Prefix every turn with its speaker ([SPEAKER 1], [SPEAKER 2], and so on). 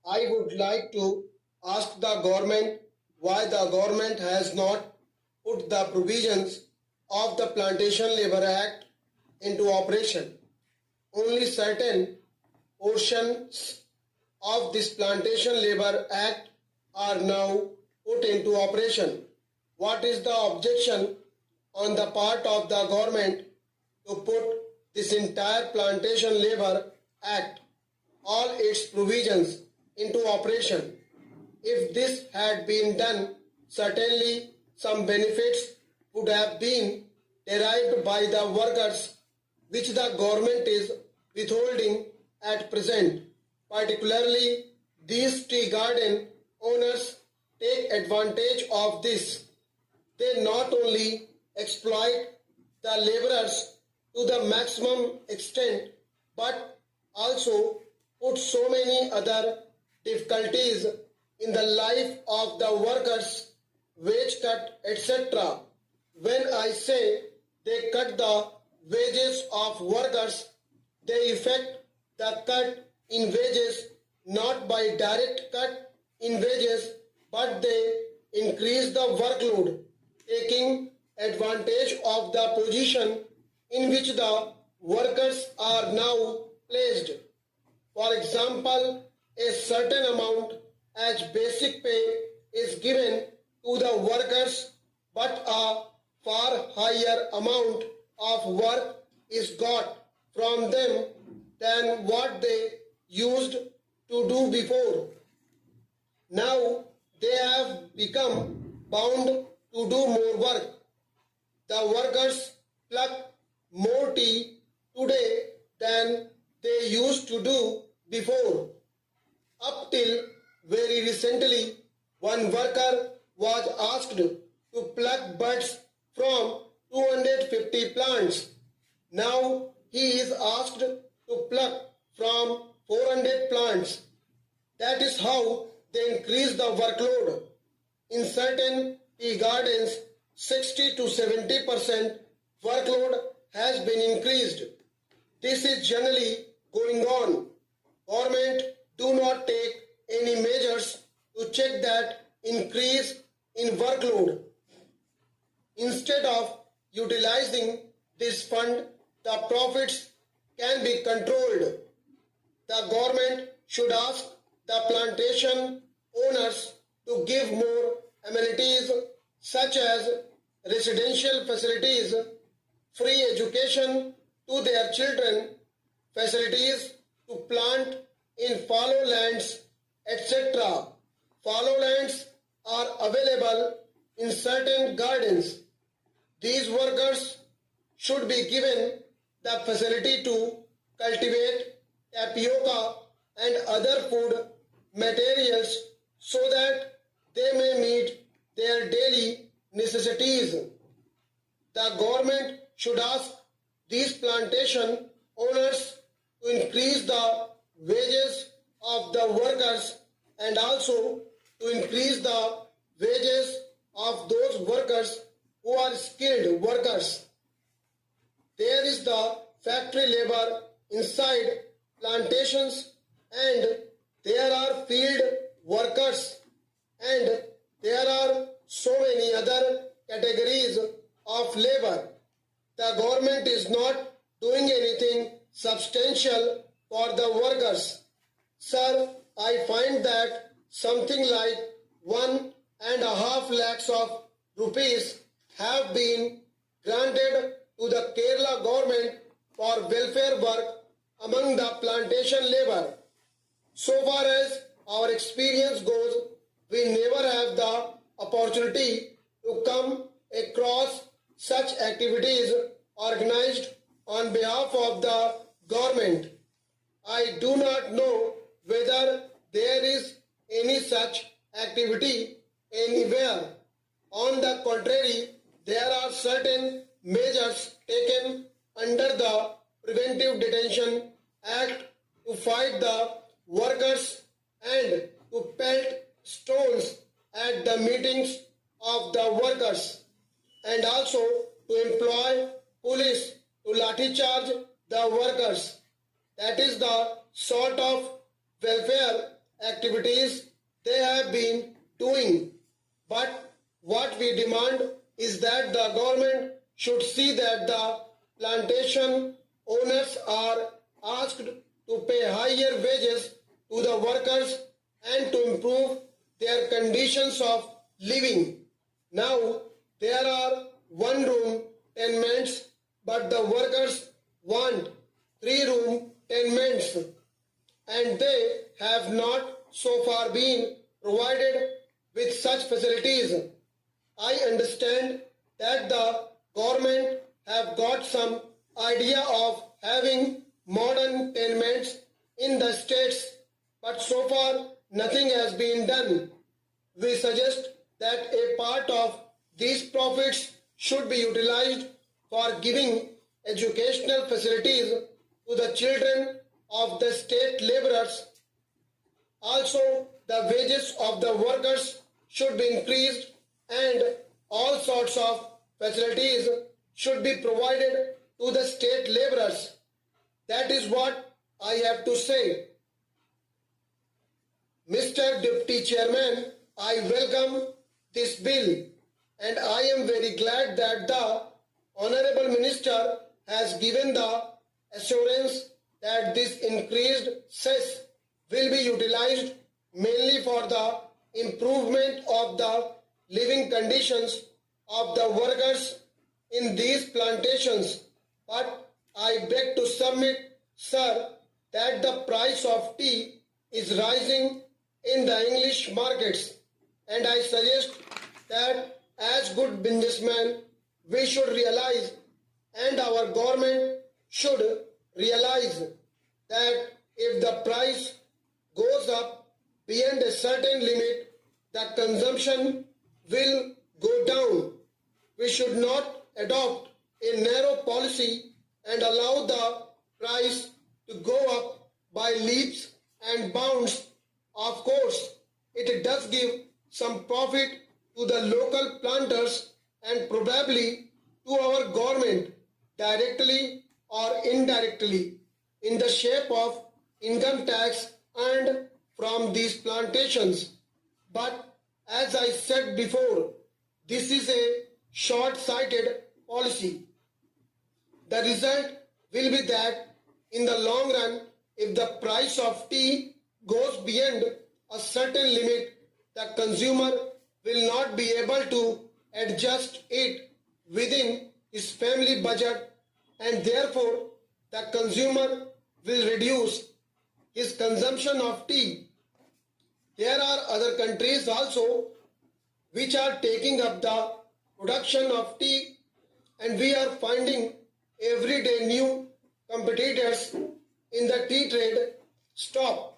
[SPEAKER 1] I would like to ask the government why the government has not put the provisions of the Plantation Labour Act into operation. Only certain portions of this Plantation Labour Act are now put into operation. What is the objection on the part of the government to put this entire Plantation Labour Act, all its provisions, into operation? If this had been done, certainly some benefits would have been derived by the workers which the government is withholding at present. Particularly, these tea garden owners take advantage of this. They not only exploit the laborers to the maximum extent but also put so many other difficulties in the life of the workers, wage cut, etc. When I say they cut the wages of workers, they effect the cut in wages not by direct cut in wages, but they increase the workload, taking advantage of the position in which the workers are now placed. For example, a certain amount as basic pay is given to the workers, but a far higher amount of work is got from them than what they used to do before. Now they have become bound to do more work. The workers pluck more tea today than they used to do before. Up till very recently, one worker was asked to pluck buds from 250 plants. Now he is asked to pluck from 400 plants. That is how they increase the workload. In certain tea gardens, 60 to 70% workload has been increased. This is generally going on. Government do not take any measures to check that increase in workload. Instead of utilizing this fund, the profits can be controlled. The government should ask the plantation owners to give more amenities such as residential facilities, free education to their children, facilities to plant in fallow lands, etc. Fallow lands are available in certain gardens. These workers should be given the facility to cultivate tapioca and other food materials so that they may meet their daily necessities. The government should ask these plantation owners to increase the wages of the workers and also to increase the wages of those workers who are skilled workers. There is the factory labor inside plantations and there are field workers and there are so many other categories of labor. The government is not doing anything substantial for the workers. Sir, I find that something like 1.5 lakhs of rupees have been granted to the Kerala government for welfare work among the plantation labor. So far as our experience goes, we never have the opportunity to come across such activities organized on behalf of the government. I do not know whether there is any such activity anywhere. On the contrary, there are certain measures taken under the Preventive Detention Act to fight the workers and to pelt stones at the meetings of the workers and also to employ police to lathi charge the workers. That is the sort of welfare activities they have been doing. But what we demand is that the government should see that the plantation owners are asked to pay higher wages to the workers and to improve their conditions of living. Now there are one room tenements, but the workers want 3 room tenements, and they have not so far been provided with such facilities. I understand that the government have got some idea of having modern tenements in the states, but so far nothing has been done. We suggest that a part of these profits should be utilized for giving educational facilities to the children of the state laborers. Also, the wages of the workers should be increased and all sorts of facilities should be provided to the state laborers. That is what I have to say. Mr. Deputy Chairman, I welcome this bill and I am very glad that the Honorable Minister has given the assurance that this increased cess will be utilized mainly for the improvement of the living conditions of the workers in these plantations. But I beg to submit, sir, that the price of tea is rising in the English markets, and I suggest that as good businessmen we should realize and our government should realize that if the price goes up beyond a certain limit, the consumption will go down. We should not adopt a narrow policy and allow the price to go up by leaps and bounds. Of course, it does give some profit to the local planters and probably to our government directly or indirectly in the shape of income tax earned from these plantations. But as I said before, this is a short-sighted policy. The result will be that in the long run, if the price of tea goes beyond a certain limit, the consumer will not be able to adjust it within his family budget, and therefore the consumer will reduce his consumption of tea. There are other countries also which are taking up the production of tea, and we are finding every day new competitors in the tea trade. Stop.